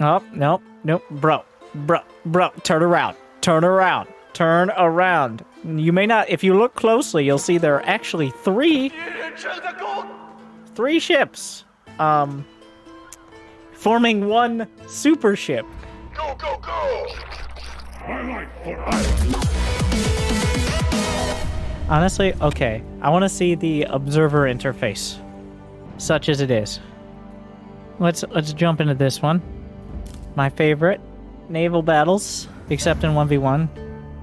Oh, nope, nope. Bro, turn around. Turn around. Turn around. You may not, if you look closely, you'll see there are actually three ships, forming one super ship. Go, go, go! Honestly, okay. I want to see the observer interface, such as it is. Let's jump into this one. My favorite, naval battles, except in 1v1,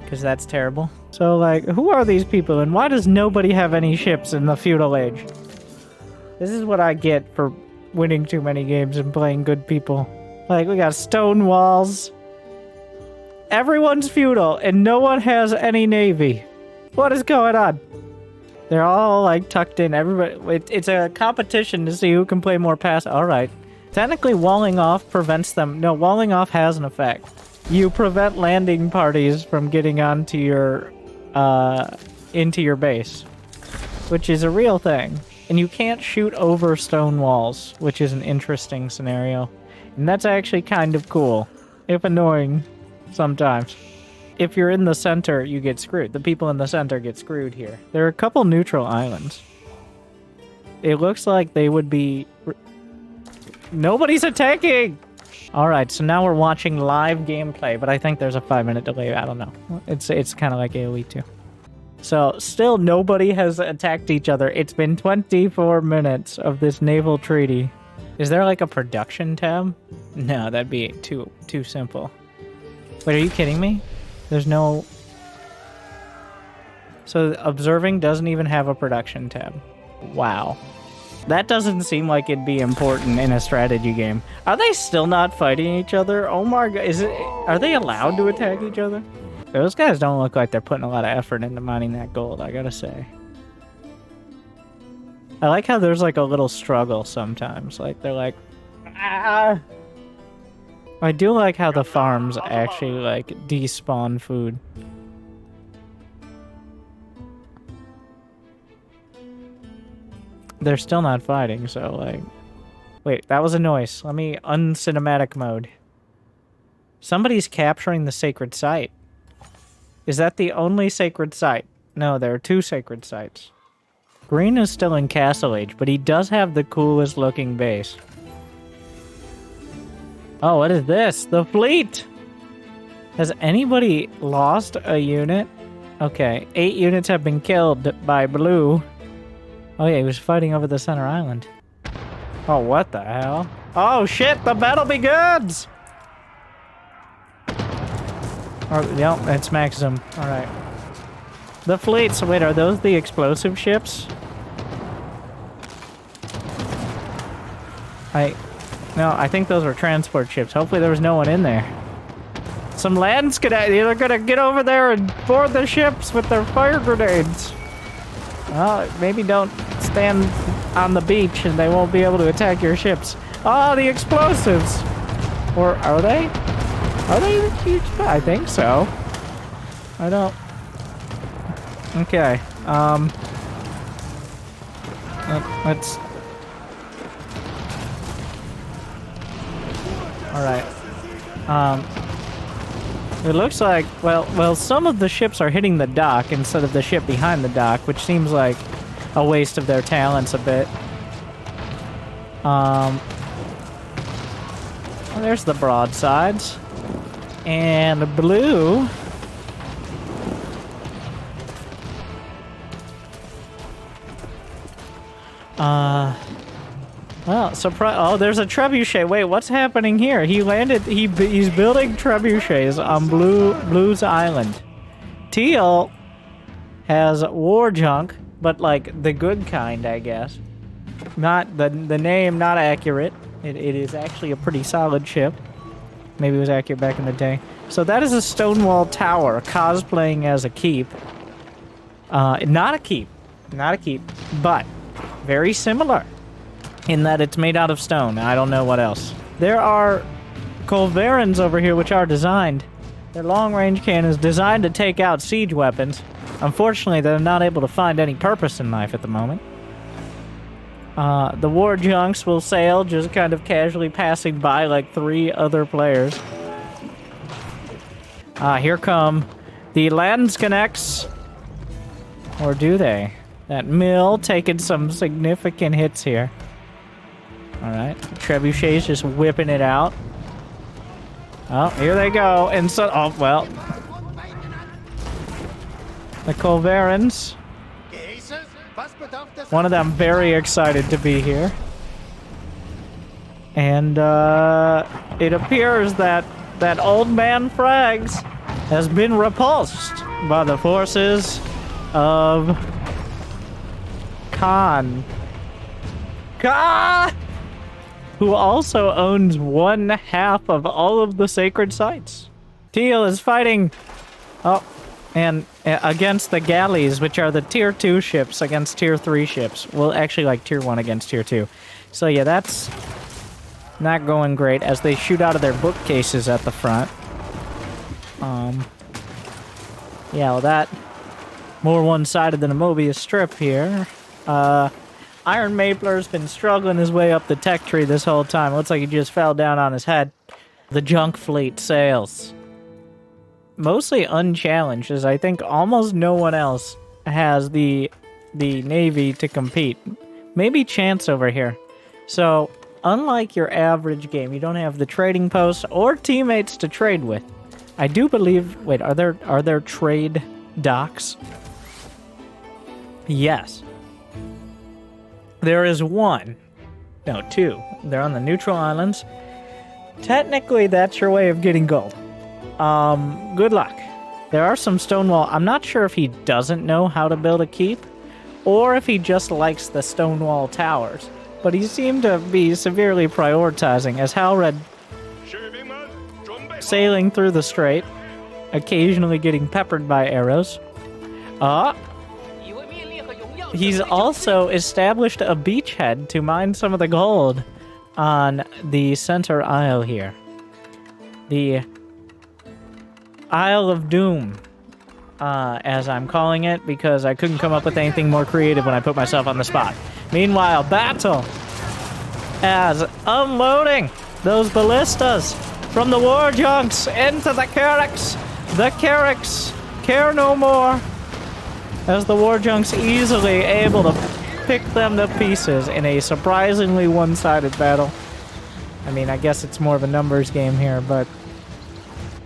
because that's terrible. So, like, who are these people, and why does nobody have any ships in the feudal age? This is what I get for winning too many games and playing good people. Like, we got stone walls. Everyone's feudal, and no one has any navy. What is going on? They're all, like, tucked in. Everybody, it's a competition to see who can play more pass. All right. Technically, walling off prevents them. No, walling off has an effect. You prevent landing parties from getting onto your, into your base, which is a real thing. And you can't shoot over stone walls, which is an interesting scenario. And that's actually kind of cool, if annoying sometimes. If you're in the center, you get screwed. The people in the center get screwed here. There are a couple neutral islands. It looks like they would be... Nobody's attacking! Alright, so now we're watching live gameplay, but I think there's a 5-minute delay. I don't know. It's kind of like AoE too. So, still nobody has attacked each other. It's been 24 minutes of this naval treaty. Is there like a production tab? No, that'd be too simple. Wait, are you kidding me? There's no... So, observing doesn't even have a production tab. Wow. That doesn't seem like it'd be important in a strategy game. Are they still not fighting each other? Oh my god, are they allowed to attack each other? Those guys don't look like they're putting a lot of effort into mining that gold, I gotta say. I like how there's like a little struggle sometimes. Like, they're like... Ah! I do like how the farms actually, like, despawn food. They're still not fighting, so, like... Wait, that was a noise. Let me uncinematic mode. Somebody's capturing the sacred site. Is that the only sacred site? No, there are 2 sacred sites. Green is still in Castle Age, but he does have the coolest looking base. Oh, what is this? The fleet! Has anybody lost a unit? Okay, 8 units have been killed by blue. Oh yeah, he was fighting over the center island. Oh, what the hell? Oh shit, the battle begins! Oh, yep, it's Maxim. Alright. The fleet, so wait, are those the explosive ships? No, I think those were transport ships. Hopefully there was no one in there. Some land they're gonna get over there and board the ships with their fire grenades. Well, maybe don't stand on the beach and they won't be able to attack your ships. Oh, the explosives! Or are they? Are they huge? I think so. I don't... Okay, let's... Alright. It looks like, well, some of the ships are hitting the dock instead of the ship behind the dock, which seems like a waste of their talents a bit. Well, there's the broadsides. And blue... Well, surprise! Oh, there's a trebuchet. Wait, what's happening here? He landed. He's building trebuchets on Blue's island. Teal has war junk, but like the good kind, I guess. Not the name, not accurate. It is actually a pretty solid ship. Maybe it was accurate back in the day. So that is a Stonewall Tower cosplaying as a keep. Not a keep, but very similar. In that it's made out of stone. I don't know what else. There are Culverins over here which are designed. They're long-range cannons designed to take out siege weapons. Unfortunately, they're not able to find any purpose in life at the moment. The war junks will sail, just kind of casually passing by like 3 other players. Here come the Landsknechts. Or do they? That mill taking some significant hits here. Alright, Trebuchet's just whipping it out. Oh, here they go. And so, oh, well. The Colverans. One of them very excited to be here. And, it appears that old man Frags has been repulsed by the forces of Khan. Who also owns 1/2 of all of the sacred sites. Teal is fighting, and against the galleys, which are the tier 2 ships against tier 3 ships. Well, actually, like tier 1 against tier 2. So yeah, that's not going great as they shoot out of their bookcases at the front. Yeah, well, that more one-sided than a Mobius strip here. Iron Mapler's been struggling his way up the tech tree this whole time. Looks like he just fell down on his head. The junk fleet sails. Mostly unchallenged, as I think almost no one else has the navy to compete. Maybe Chance over here. So, unlike your average game, you don't have the trading posts or teammates to trade with. I do believe... Wait, are there trade docks? Yes. There is 1. No, 2. They're on the neutral islands. Technically, that's your way of getting gold. Good luck. There are some Stonewall. I'm not sure if he doesn't know how to build a keep, or if he just likes the Stonewall towers. But he seemed to be severely prioritizing, as Halred sailing through the strait, occasionally getting peppered by arrows. He's also established a beachhead to mine some of the gold on the center isle here. The Isle of Doom, as I'm calling it, because I couldn't come up with anything more creative when I put myself on the spot. Meanwhile, battle as unloading those ballistas from the war junks into the Carracks. The Carracks care no more, as the war junks easily able to pick them to pieces in a surprisingly one-sided battle. I mean, I guess it's more of a numbers game here, but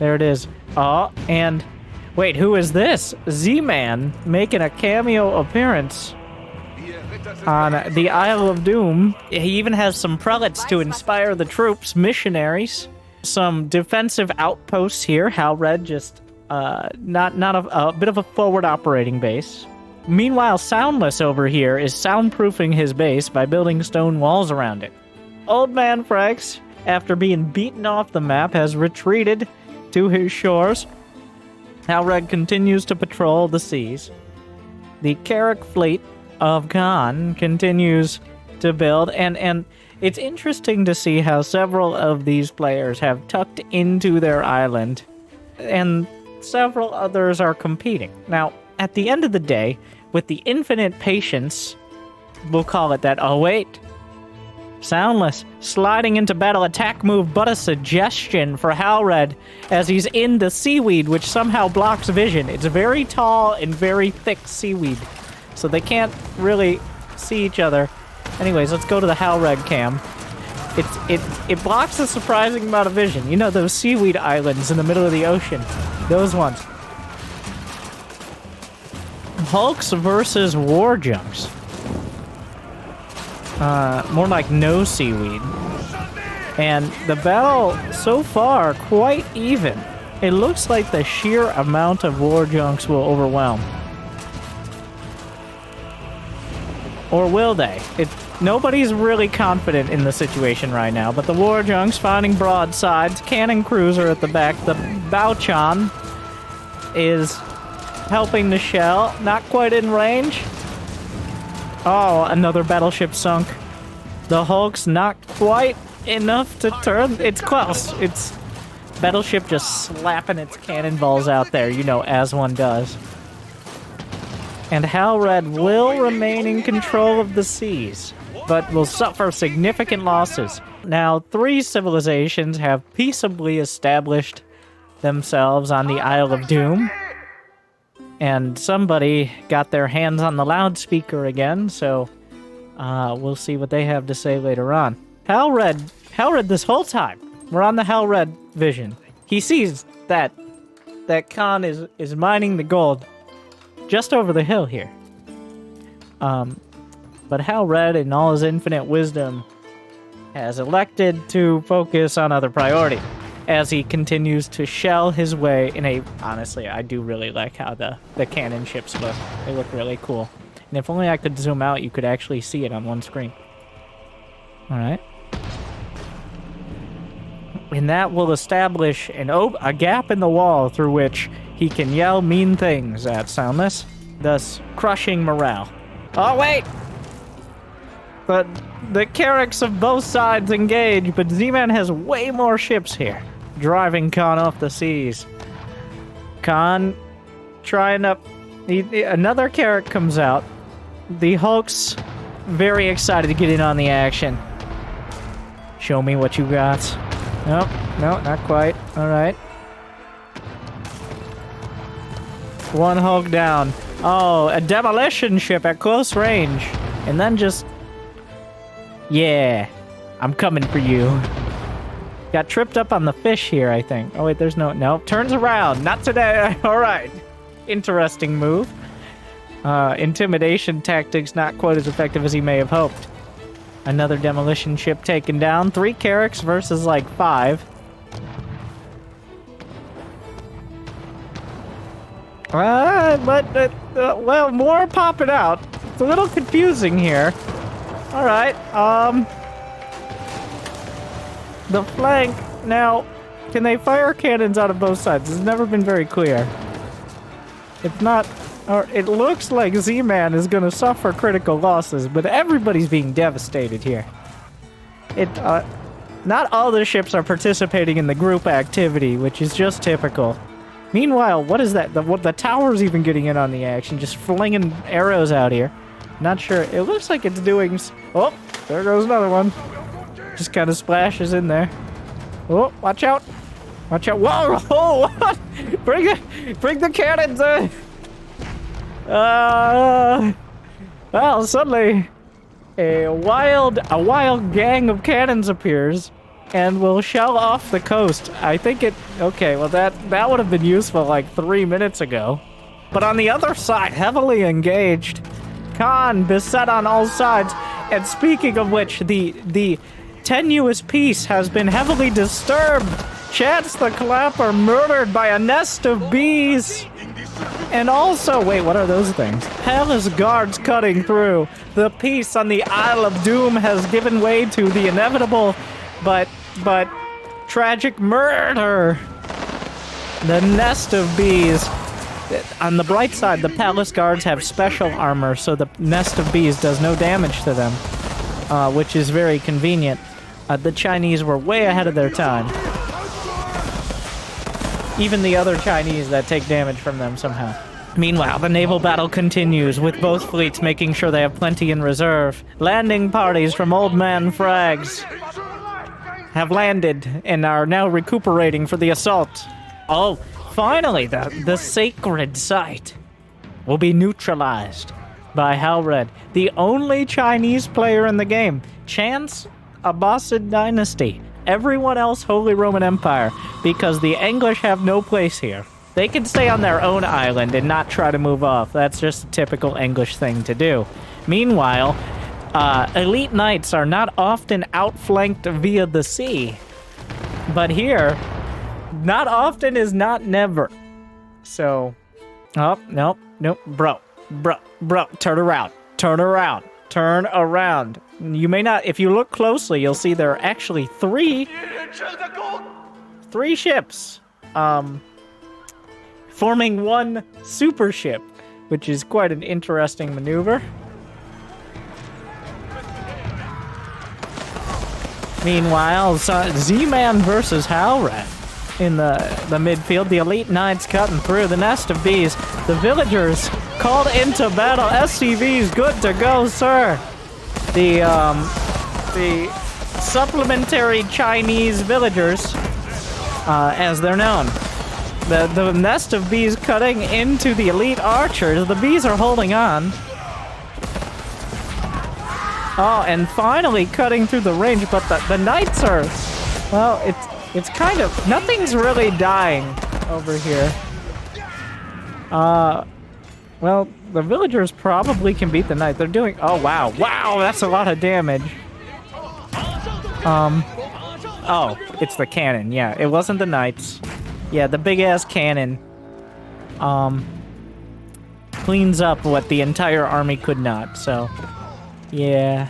there it is. Oh, and wait, who is this? Z-Man making a cameo appearance on the Isle of Doom. He even has some prelates to inspire the troops, missionaries. Some defensive outposts here. Halred just not a bit of a forward operating base. Meanwhile, Soundless over here is soundproofing his base by building stone walls around it. Old Man Frags, after being beaten off the map, has retreated to his shores. Halred continues to patrol the seas. The Carrack fleet of Khan continues to build, and it's interesting to see how several of these players have tucked into their island, and several others are competing. Now, at the end of the day, with the infinite patience, we'll call it that. Oh, wait. Soundless, sliding into battle attack move, but a suggestion for Halred as he's in the seaweed, which somehow blocks vision. It's very tall and very thick seaweed, so they can't really see each other. Anyways, let's go to the Halred cam. It blocks a surprising amount of vision. You know, those seaweed islands in the middle of the ocean. Those ones. Hulks versus war junks. More like no seaweed. And the battle, so far, quite even. It looks like the sheer amount of war junks will overwhelm. Or will they? Nobody's really confident in the situation right now, but the war junks finding broadsides, cannon cruiser at the back. The Bauchan is helping the shell, not quite in range. Oh, another battleship sunk. The Hulk's not quite enough to turn. It's close. It's battleship just slapping its cannonballs out there, you know, as one does. And Halred will remain in control of the seas. but will suffer significant losses. Now, 3 civilizations have peaceably established themselves on the Isle of Doom. And somebody got their hands on the loudspeaker again, so we'll see what they have to say later on. Halred this whole time, we're on the Halred vision. He sees that Khan is mining the gold just over the hill here. But Halred, in all his infinite wisdom, has elected to focus on other priorities as he continues to shell his way in a... Honestly, I do really like how the cannon ships look. They look really cool. And if only I could zoom out, you could actually see it on one screen. Alright. And that will establish a gap in the wall through which he can yell mean things at Soundless, thus crushing morale. Oh, wait! But the Carracks of both sides engage, but Z-Man has way more ships here, driving Khan off the seas. Khan trying up... Another Carrack comes out. The Hulk's very excited to get in on the action. Show me what you got. Nope, no, not quite. Alright. One Hulk down. Oh, a demolition ship at close range. And then just... Yeah, I'm coming for you. Got tripped up on the fish here, I think. Oh, wait, there's no... Turns around. Not today. Alright. Interesting move. Intimidation tactics not quite as effective as he may have hoped. Another demolition ship taken down. 3 Carracks versus, like, 5. Well, more popping out. It's a little confusing here. Alright, the flank... Now, can they fire cannons out of both sides? It's never been very clear. It's not... Or it looks like Z-Man is gonna suffer critical losses, but everybody's being devastated here. Not all the ships are participating in the group activity, which is just typical. Meanwhile, what is that? The tower's even getting in on the action, just flinging arrows out here. Not sure. It looks like it's doing... Oh, there goes another one. Just kind of splashes in there. Oh, watch out. Watch out. Whoa! Oh, what? Bring the cannons in! Well, suddenly a wild gang of cannons appears and will shell off the coast. I think it... Okay, well that would have been useful like 3 minutes ago. But on the other side, heavily engaged, Khan beset on all sides. And speaking of which, the tenuous peace has been heavily disturbed. Chance the Clapper murdered by a nest of bees. And also, wait, what are those things? Palace guards cutting through. The peace on the Isle of Doom has given way to the inevitable, but tragic murder. The nest of bees. On the bright side, the palace guards have special armor, so the nest of bees does no damage to them, which is very convenient. The Chinese were way ahead of their time. Even the other Chinese that take damage from them somehow. Meanwhile, the naval battle continues, with both fleets making sure they have plenty in reserve. Landing parties from Old Man Frags have landed and are now recuperating for the assault. Oh, finally, the sacred site will be neutralized by Halred, the only Chinese player in the game. Chance, Abbasid Dynasty. Everyone else, Holy Roman Empire, because the English have no place here. They can stay on their own island and not try to move off. That's just a typical English thing to do. Meanwhile, elite knights are not often outflanked via the sea. But here, not often is not never. So, oh, nope, bro, turn around. Turn around. You may not, if you look closely, you'll see there are actually three ships, forming one super ship, which is quite an interesting maneuver. Meanwhile, Z-Man versus Halred in the midfield. The elite knights cutting through the nest of bees. The villagers called into battle. SCV's good to go, sir. the supplementary Chinese villagers, as they're known. The nest of bees cutting into the elite archers. The bees are holding on. Oh, and finally cutting through the range, but the knights are... Well, it's kind of... Nothing's really dying over here. Well, the villagers probably can beat the knight. They're doing... Oh, wow. Wow, that's a lot of damage. Oh, it's the cannon. Yeah, it wasn't the knights. Yeah, the big-ass cannon, cleans up what the entire army could not, so... Yeah.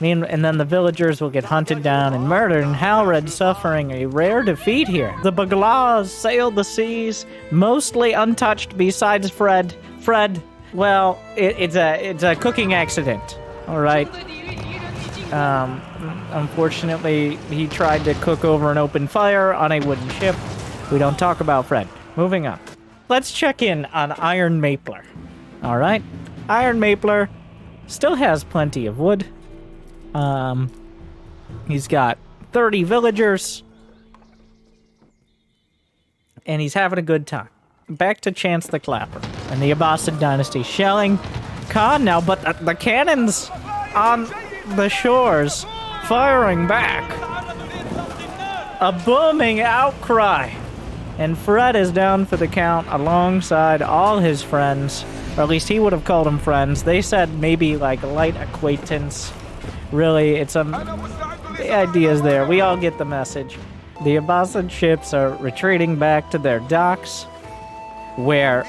And then the villagers will get hunted down and murdered, and Halred suffering a rare defeat here. The Baglas sailed the seas, mostly untouched besides Fred. Fred, well, it's a cooking accident, alright? Unfortunately, he tried to cook over an open fire on a wooden ship. We don't talk about Fred. Moving on. Let's check in on Iron Mapler. Alright. Iron Mapler still has plenty of wood. He's got 30 villagers. And he's having a good time. Back to Chance the Clapper and the Abbasid dynasty. Shelling Khan now, but the cannons on the shores firing back. A booming outcry. And Fred is down for the count alongside all his friends. Or at least he would have called them friends. They said maybe like light acquaintance. Really, it's the idea's there. We all get the message. The Abbasid ships are retreating back to their docks, where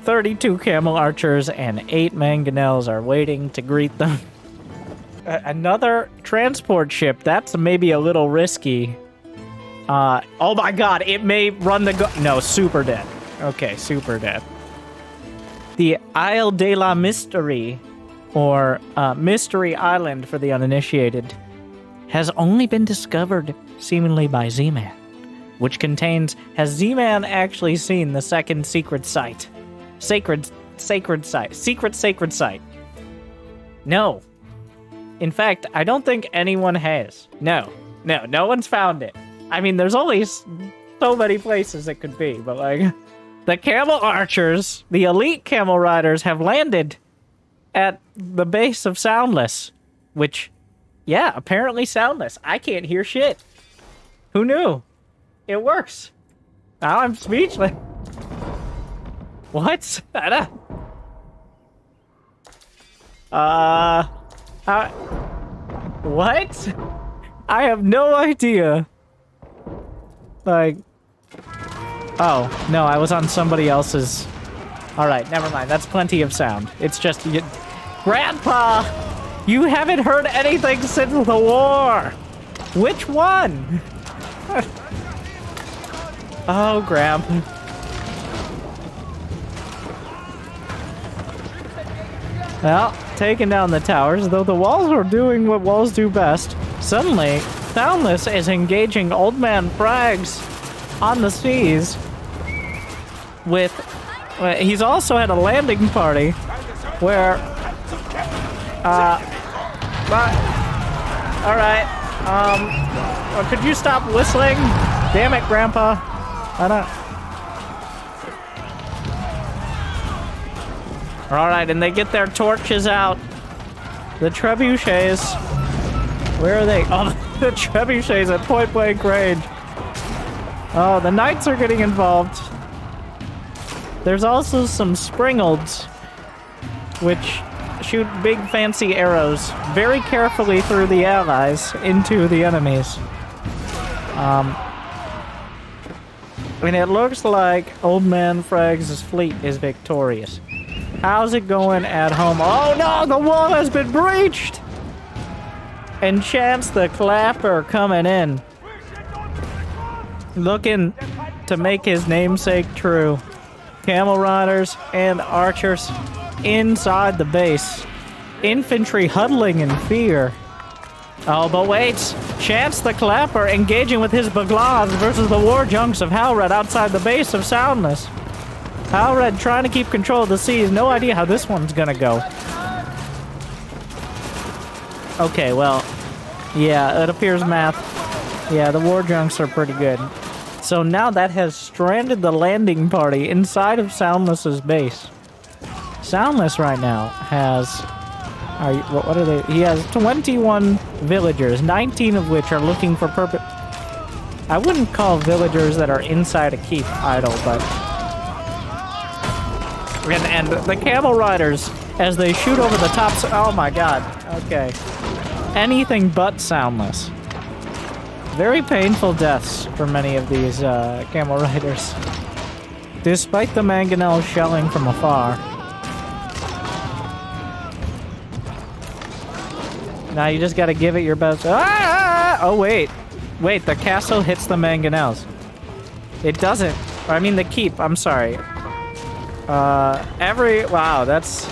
32 camel archers and 8 mangonels are waiting to greet them. Another transport ship. That's maybe a little risky. Oh my god, it may run the no, super dead. Okay, super dead. The Isle de la Mystery, or Mystery Island for the uninitiated, has only been discovered seemingly by Z-Man, which contains... Has Z-Man actually seen the second secret site? Sacred site. Secret sacred site. No. In fact, I don't think anyone has. No one's found it. I mean, there's only so many places it could be, but like... The camel archers, the elite camel riders, have landed at the base of Soundless. Which, yeah, apparently Soundless. I can't hear shit. Who knew? It works. Now I'm speechless. What? What? I have no idea. Like... Oh, no, I was on somebody else's... Alright, never mind. That's plenty of sound. It's just... Grandpa! You haven't heard anything since the war! Which one? Oh, Grandpa. Well, taking down the towers, though the walls are doing what walls do best. Suddenly, Soundless is engaging Old Man Frags on the seas with... he's also had a landing party where... Alright, could you stop whistling? Damn it, Grandpa. I don't... Alright, and they get their torches out. The trebuchets. Where are they? Oh, the trebuchets at point blank range. Oh, the knights are getting involved. There's also some springalds, which shoot big fancy arrows very carefully through the allies into the enemies. And it looks like Old Man Frags' fleet is victorious. How's it going at home? Oh no, the wall has been breached! And Chance the Clapper coming in, looking to make his namesake true. Camel riders and archers inside the base. Infantry huddling in fear. Oh, but wait. Chance the Clapper engaging with his Baglas versus the war junks of Halred outside the base of Soundless. Halred trying to keep control of the seas. No idea how this one's gonna go. Okay, well, yeah, it appears math. Yeah, the war junks are pretty good. So now that has stranded the landing party inside of Soundless's base. Soundless right now has... what are they? He has 21 villagers, 19 of which are looking for purpose... I wouldn't call villagers that are inside a keep idle, but... And the camel riders, as they shoot over the tops... Oh my god. Okay. Anything but Soundless. Very painful deaths for many of these camel riders. Despite the mangonels shelling from afar. Now you just gotta give it your best. Ah! Oh wait. Wait, the castle hits the mangonels. It doesn't. I mean the keep, I'm sorry. Wow, that's...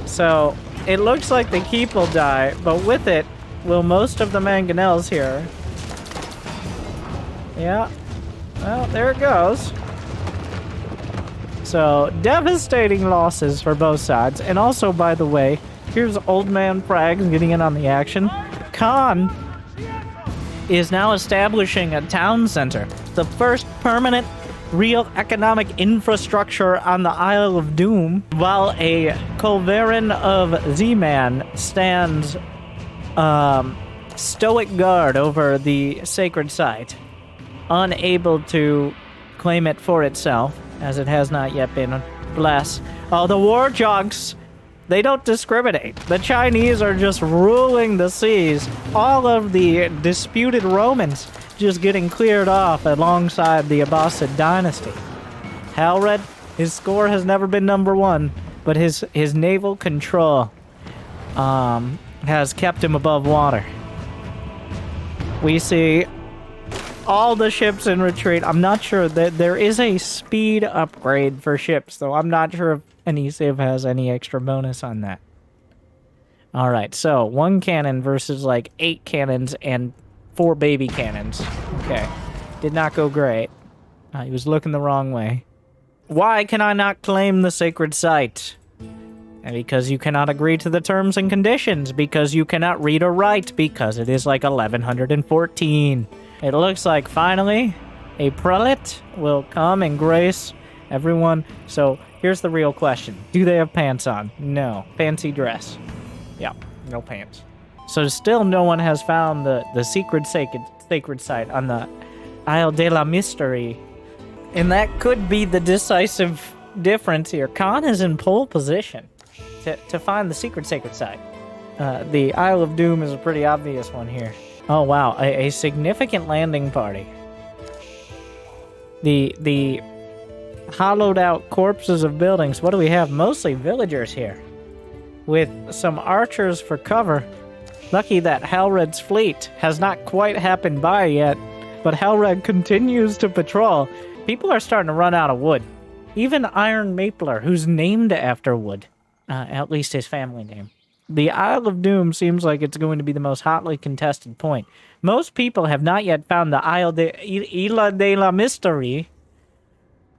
So, it looks like the keep will die, but with it, will most of the mangonels here. Yeah. Well, there it goes. So, devastating losses for both sides. And also, by the way, here's Old Man Frags getting in on the action. Khan is now establishing a town center. The first permanent, real economic infrastructure on the Isle of Doom, while a Culverin of Z-Man stands stoic guard over the sacred site, unable to claim it for itself, as it has not yet been blessed. Oh, the war junks, they don't discriminate. The Chinese are just ruling the seas. All of the disputed Romans just getting cleared off alongside the Abbasid dynasty. Halred, his score has never been #1, but his naval control has kept him above water. We see all the ships in retreat. I'm not sure that there is a speed upgrade for ships, though I'm not sure if any civ has any extra bonus on that. Alright, so 1 cannon versus like 8 cannons and 4 baby cannons. Okay. Did not go great. He was looking the wrong way. Why can I not claim the sacred site? And because you cannot agree to the terms and conditions. Because you cannot read or write. Because it is like 1114. It looks like finally a prelate will come and grace everyone. So here's the real question. Do they have pants on? No. Fancy dress. Yeah, no pants. So still no one has found the secret sacred site on the Isle de la Mystery. And that could be the decisive difference here. Khan is in pole position to find the secret sacred site. The Isle of Doom is a pretty obvious one here. Oh wow, a significant landing party. The hollowed out corpses of buildings. What do we have? Mostly villagers here. With some archers for cover. Lucky that Halred's fleet has not quite happened by yet, but Halred continues to patrol. People are starting to run out of wood. Even Iron Mapler, who's named after wood. At least his family name. The Isle of Doom seems like it's going to be the most hotly contested point. Most people have not yet found the Isle de la Mystery,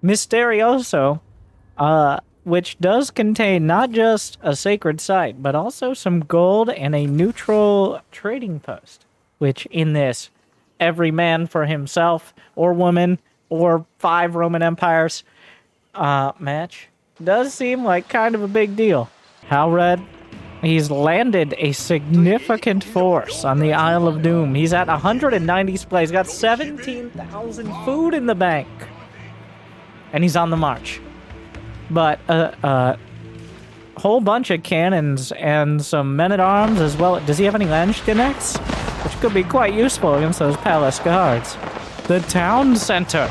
Misterioso, which does contain not just a sacred site, but also some gold and a neutral trading post. Which in this, every man for himself, or woman, or 5 Roman empires match, does seem like kind of a big deal. Halred, he's landed a significant force on the Isle of Doom. He's at 190 supplies. He's got 17,000 food in the bank. And he's on the march. But a whole bunch of cannons and some men-at-arms as well. Does he have any Landsknechts? Which could be quite useful against those palace guards. The town center.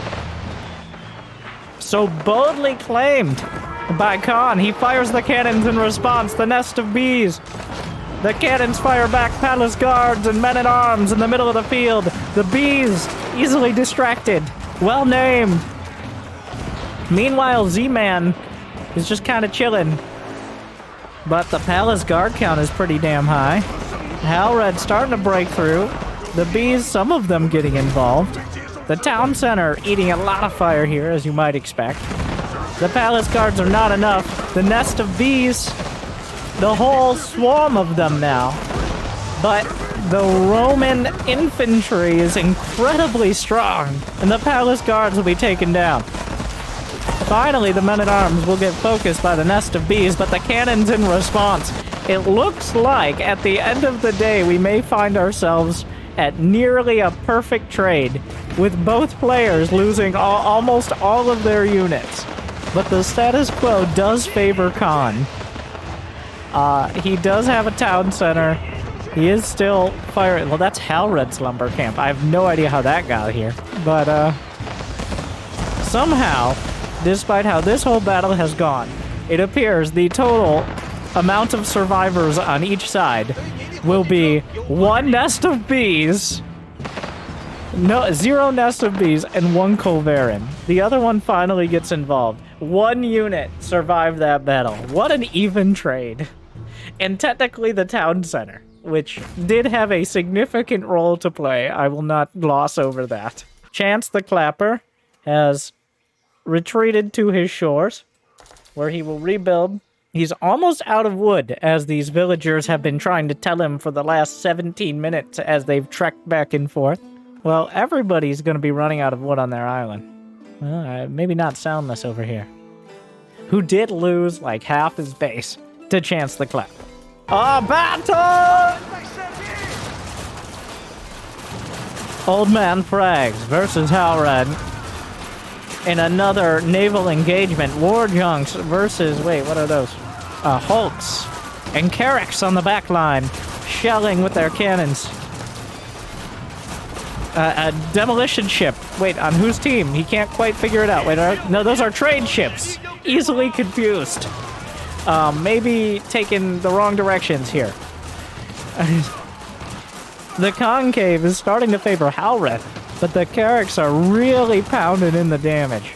So boldly claimed by Khan. He fires the cannons in response. The nest of bees. The cannons fire back palace guards and men-at-arms in the middle of the field. The bees easily distracted. Well named. Meanwhile, Z-Man is just kind of chilling. But the palace guard count is pretty damn high. Halred starting to break through. The bees, some of them getting involved. The town center eating a lot of fire here, as you might expect. The palace guards are not enough. The nest of bees, the whole swarm of them now, But the Roman infantry is incredibly strong, and the palace guards will be taken down. Finally, the men-at-arms will get focused by the nest of bees, but the cannons in response. It looks like, at the end of the day, we may find ourselves at nearly a perfect trade, with both players losing almost all of their units. But the status quo does favor Khan. He does have a town center. He is still firing. Well, that's Halred's lumber camp. I have no idea how that got here. But, somehow, despite how this whole battle has gone, it appears the total amount of survivors on each side will be 1 nest of bees, no, 0 nest of bees, and 1 Culverin. The other one finally gets involved. 1 unit survived that battle. What an even trade. And technically the town center, which did have a significant role to play. I will not gloss over that. Chance the Clapper has retreated to his shores, where he will rebuild. He's almost out of wood, as these villagers have been trying to tell him for the last 17 minutes as they've trekked back and forth. Well, everybody's going to be running out of wood on their island. Well, maybe not Soundless over here, who did lose like half his base to Chance the Clapper. A battle! Old Man Frags versus Halred in another naval engagement. War Junks versus, wait, what are those? Hulks and Carracks on the back line, shelling with their cannons. A demolition ship. Wait, on whose team? He can't quite figure it out. Wait, no, those are trade ships. Easily confused. Maybe taking the wrong directions here. The concave is starting to favor Halred, but the Carracks are really pounding in the damage.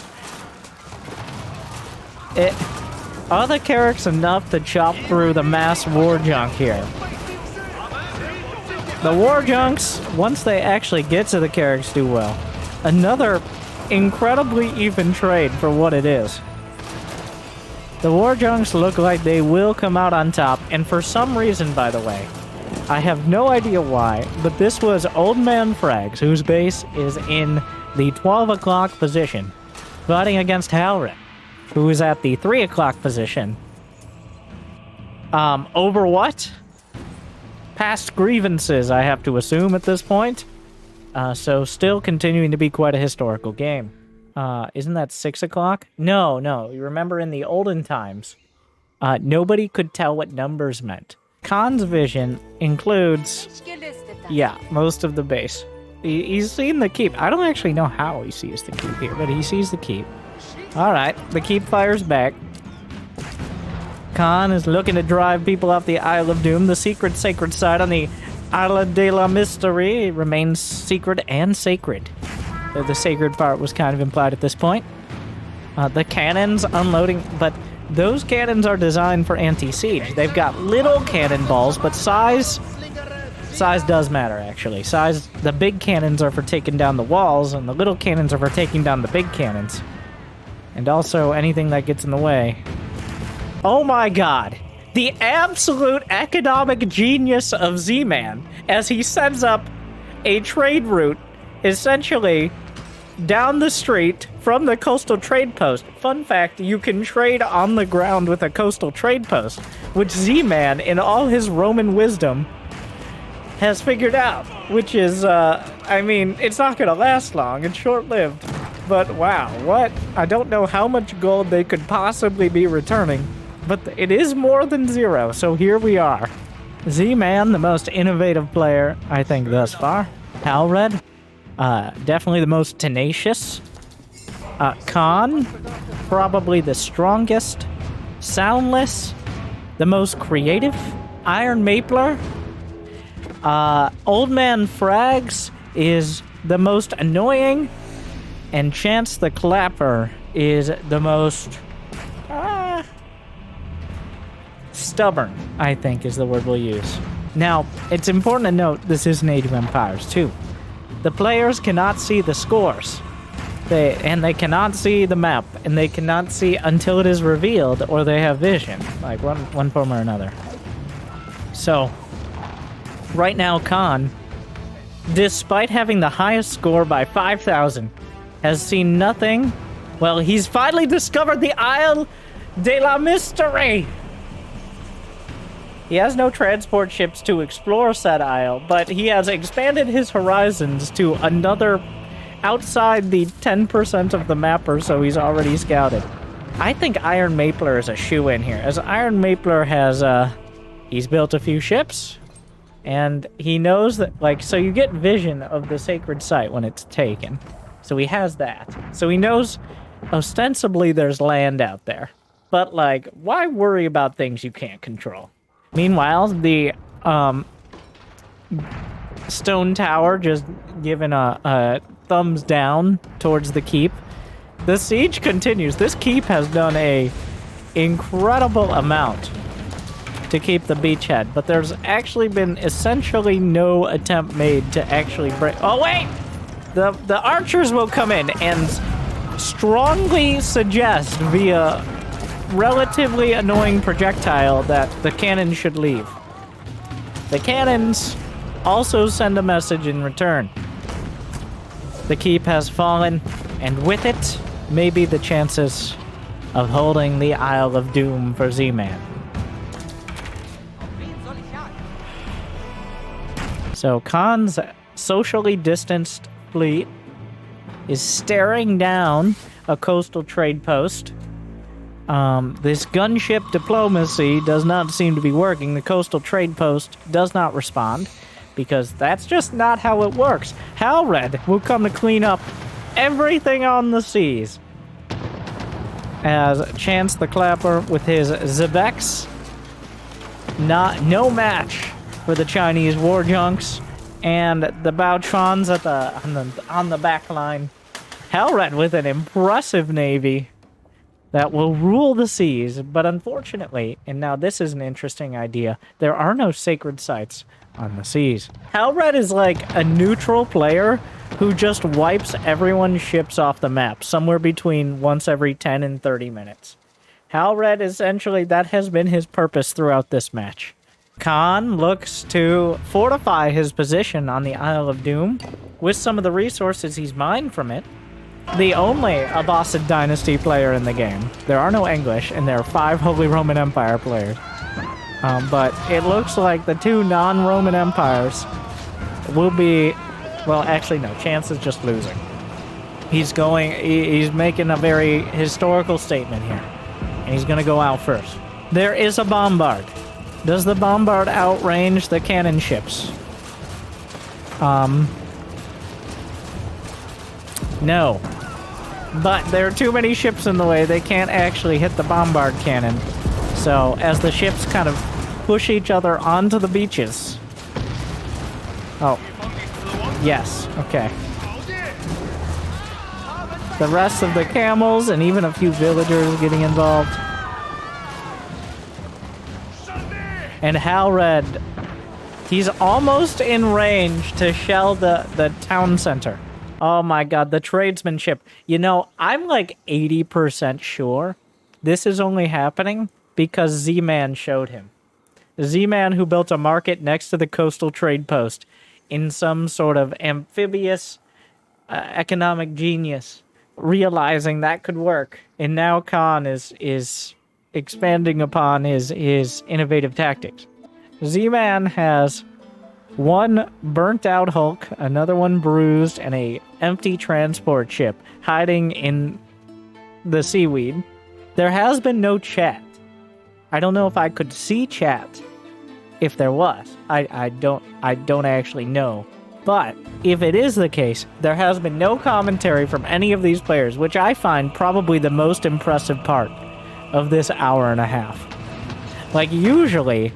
Are the Carracks enough to chop through the mass war junk here? The war junks, once they actually get to the Carracks, do well. Another incredibly even trade for what it is. The war junks look like they will come out on top, and for some reason, by the way, I have no idea why, but this was Old Man Frags, whose base is in the 12 o'clock position, fighting against Halred, who is at the 3 o'clock position. Over what? Past grievances, I have to assume at this point. So still continuing to be quite a historical game. Isn't that 6 o'clock? No. You remember in the olden times, nobody could tell what numbers meant. Khan's vision includes, yeah, most of the base. He's seen the keep. I don't actually know how he sees the keep here, but he sees the keep. Alright, the keep fires back. Khan is looking to drive people off the Isle of Doom. The secret sacred side on the Isla de la Mystery remains secret and sacred. The sacred part was kind of implied at this point. The cannons unloading, but those cannons are designed for anti-siege. They've got little cannonballs, but size does matter, actually. The big cannons are for taking down the walls, and the little cannons are for taking down the big cannons. And also anything that gets in the way. Oh my god. The absolute economic genius of Z-Man, as he sets up a trade route, essentially down the street from the coastal trade post. Fun fact, you can trade on the ground with a coastal trade post, which Z-Man, in all his Roman wisdom, has figured out, which is, I mean, it's not gonna last long, it's short-lived, but wow, what? I don't know how much gold they could possibly be returning, but it is more than 0, so here we are. Z-Man, the most innovative player, I think, thus far. Halred, definitely the most tenacious. Khan, probably the strongest. Soundless, the most creative. Iron Mapler. Old Man Frags is the most annoying. And Chance the Clapper is the most stubborn, I think is the word we'll use. Now, it's important to note this is an Age of Empires, too. The players cannot see the scores. They cannot see the map, and they cannot see until it is revealed, or they have vision, like one form or another. So, Right now, Khan, despite having the highest score by 5,000, has seen nothing. Well, he's finally discovered the Isle de la Mystery. He has no transport ships to explore said isle, but he has expanded his horizons to another outside the 10% of the map or so he's already scouted. I think Iron Mapler is a shoe-in here, as Iron Mapler has, he's built a few ships, and he knows that, like, so you get vision of the sacred site when it's taken. So he has that. So he knows, ostensibly, there's land out there. But, like, why worry about things you can't control? Meanwhile, the, stone tower just given a thumbs down towards the keep. The siege continues. This keep has done a incredible amount to keep the beachhead, but there's actually been essentially no attempt made to actually break. Oh wait, the archers will come in and strongly suggest via relatively annoying projectile that the cannons should leave. The cannons also send a message in return. The keep has fallen, and with it, maybe the chances of holding the Isle of Doom for Z-Man. So Khan's socially distanced fleet is staring down a coastal trade post. This gunship diplomacy does not seem to be working. The coastal trade post does not respond, because that's just not how it works. Halred will come to clean up everything on the seas, as Chance the Clapper with his Zebex, no match for the Chinese war junks, and the Bautrons at on the back line. Halred with an impressive navy that will rule the seas, but unfortunately, and now this is an interesting idea, there are no sacred sites on the seas. Halred is like a neutral player who just wipes everyone's ships off the map, somewhere between once every 10 and 30 minutes. Halred, essentially, that has been his purpose throughout this match. Khan looks to fortify his position on the Isle of Doom with some of the resources he's mined from it. The only Abbasid Dynasty player in the game. There are no English, and there are 5 Holy Roman Empire players. But it looks like the 2 non-Roman empires will be... Well, actually, no. Chance is just losing. He's making a very historical statement here. And he's going to go out first. There is a bombard. Does the bombard outrange the cannon ships? No. But there are too many ships in the way, they can't actually hit the bombard cannon. So, as the ships kind of push each other onto the beaches... Oh. Yes, okay. The rest of the camels, and even a few villagers getting involved. And Halred, he's almost in range to shell the town center. Oh my god, the tradesmanship. You know, I'm like 80% sure this is only happening because Z-Man showed him. Z-Man, who built a market next to the coastal trade post in some sort of amphibious economic genius, realizing that could work. And now Khan is expanding upon his innovative tactics. Z-Man has one burnt-out hulk, another one bruised, and a empty transport ship hiding in the seaweed. There has been no chat. I don't know if I could see chat if there was. I don't actually know. But if it is the case, there has been no commentary from any of these players, which I find probably the most impressive part of this hour and a half. Like, usually,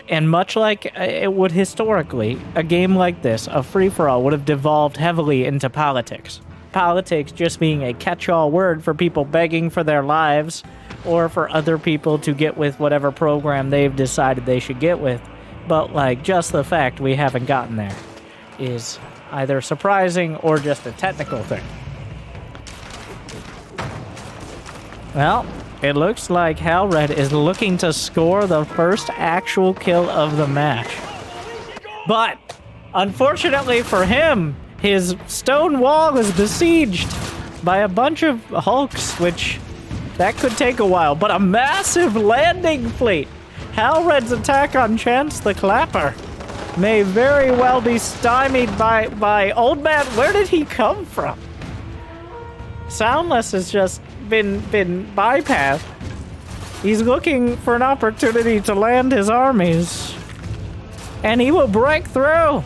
and much like it would historically, a game like this, a free-for-all, would have devolved heavily into politics. Politics just being a catch-all word for people begging for their lives, or for other people to get with whatever program they've decided they should get with. But, like, just the fact we haven't gotten there is either surprising or just a technical thing. Well, it looks like Halred is looking to score the first actual kill of the match. But, unfortunately for him, his stone wall is besieged by a bunch of hulks, which that could take a while. But a massive landing fleet. Halred's attack on Chance the Clapper may very well be stymied by Old Man. Where did he come from? Soundless has just been bypassed. He's looking for an opportunity to land his armies. And he will break through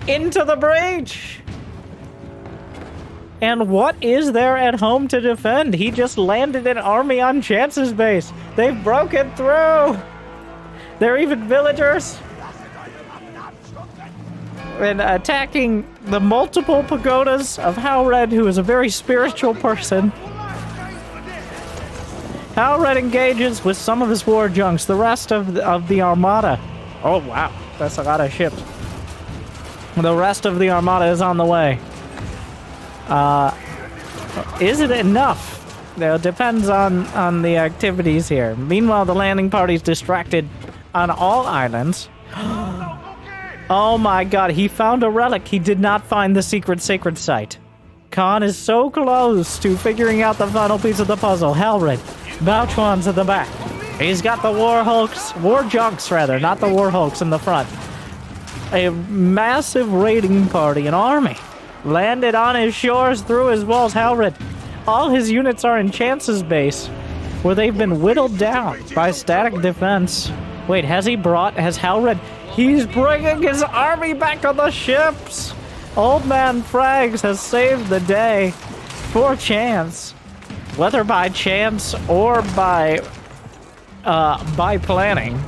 into the breach. And what is there at home to defend? He just landed an army on Chance's base. They've broken through. There are even villagers. And attacking the multiple pagodas of Halred, who is a very spiritual person. Halred engages with some of his war junks, the rest of the armada. Oh, wow. That's a lot of ships. The rest of the armada is on the way. Is it enough? It depends on the activities here. Meanwhile, the landing party's distracted on all islands. Oh my god, he found a relic. He did not find the secret sacred site. Khan is so close to figuring out the final piece of the puzzle. Halred, Bouchuan's at the back. He's got the war junks rather, not the war hulks in the front. A massive raiding party, an army, landed on his shores through his walls. Halred, all his units are in Chance's base, where they've been whittled down by static defense. Wait, has Halred... He's bringing his army back on the ships! Old Man Frags has saved the day for Chance. Whether by chance or by planning.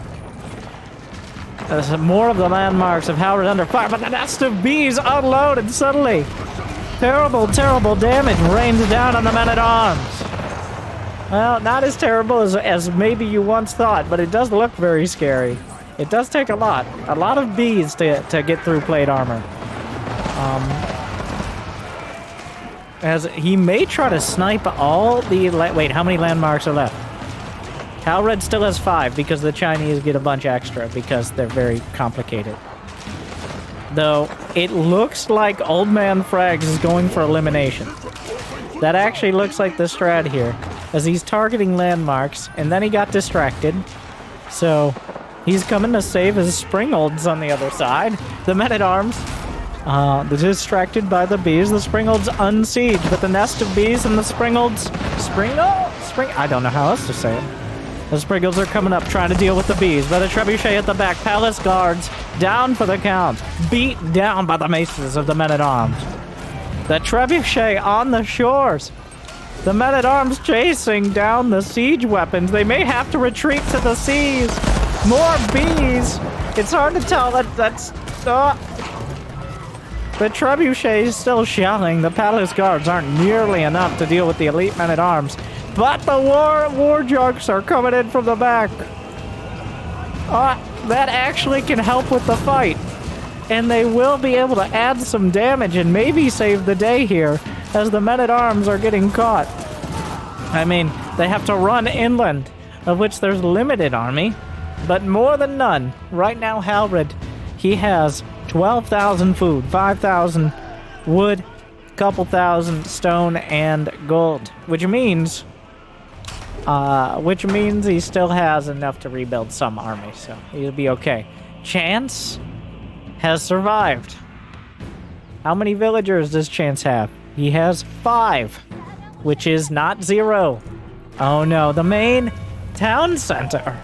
There's more of the landmarks of Halred under fire, but the nest of bees unloaded suddenly. Terrible, terrible damage rains down on the men-at-arms. Well, not as terrible as maybe you once thought, but it does look very scary. It does take a lot of bees to get through plate armor. As he may try to snipe all the... Wait, how many landmarks are left? Halred still has 5 because the Chinese get a bunch extra because they're very complicated. Though, it looks like Old Man Frags is going for elimination. That actually looks like the strat here, as he's targeting landmarks, and then he got distracted. So, he's coming to save his Springolds on the other side. The men-at-arms, they're distracted by the bees. The Springolds unsiege, but the nest of bees and the Springolds... I don't know how else to say it. The Springolds are coming up, trying to deal with the bees. By the trebuchet at the back, palace guards down for the count. Beat down by the maces of the men-at-arms. The trebuchet on the shores. The men-at-arms chasing down the siege weapons. They may have to retreat to the seas. More bees. It's hard to tell that's... The trebuchet is still shelling. The palace guards aren't nearly enough to deal with the elite men-at-arms. But the war junks are coming in from the back. That actually can help with the fight. And they will be able to add some damage and maybe save the day here as the men-at-arms are getting caught. I mean, they have to run inland, of which there's limited army, but more than none. Right now, Halred, he has 12,000 food, 5,000 wood, couple thousand stone and gold, which means he still has enough to rebuild some army, so he'll be okay. Chance has survived. How many villagers does Chance have? He has 5, which is not 0. Oh no, the main town center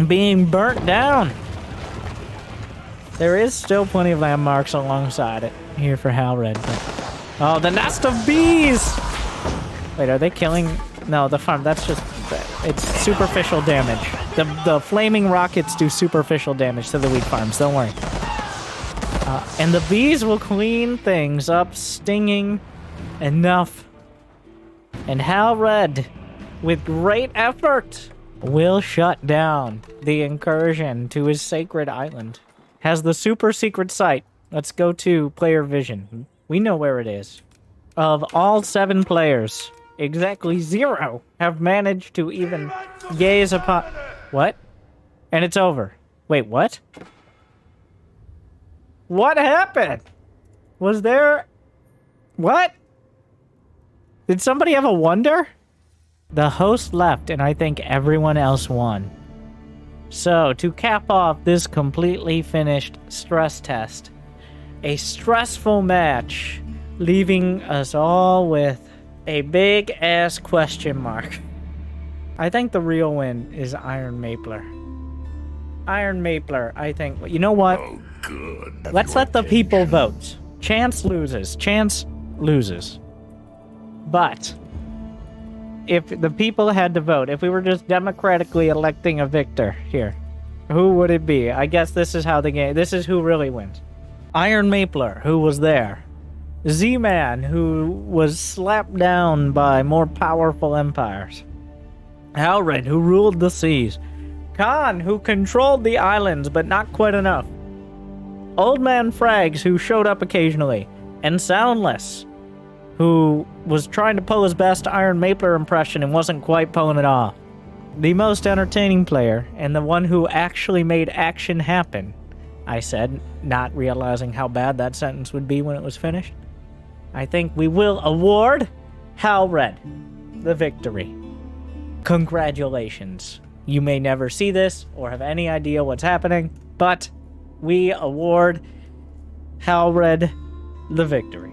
being burnt down. There is still plenty of landmarks alongside it here for Halred. But... Oh, the nest of bees! Wait, are they killing... No, the farm, that's just... It's superficial damage. The flaming rockets do superficial damage to the wheat farms, don't worry. And the bees will clean things up, stinging enough. And Halred, with great effort, will shut down the incursion to his sacred island. Has the super secret site. Let's go to player vision. We know where it is. Of all 7 players, exactly 0 have managed to even gaze upon... What? And it's over. Wait, what? What happened? Was there... What? Did somebody have a wonder? The host left, and I think everyone else won. So, to cap off this completely finished stress test, a stressful match, leaving us all with a big-ass question mark. I think the real win is Iron Mapler. Iron Mapler, I think... You know what? Oh, good. Let's let the people vote. Chance loses. Chance loses. But... if the people had to vote, if we were just democratically electing a victor here, who would it be? I guess this is how the game... This is who really wins. Iron Mapler, who was there. Z-Man, who was slapped down by more powerful empires. Halred, who ruled the seas. Khan, who controlled the islands, but not quite enough. Old Man Frags, who showed up occasionally. And Soundless, who was trying to pull his best Iron Mapler impression and wasn't quite pulling it off. The most entertaining player, and the one who actually made action happen, I said, not realizing how bad that sentence would be when it was finished. I think we will award Halred the victory. Congratulations. You may never see this or have any idea what's happening, but we award Halred the victory.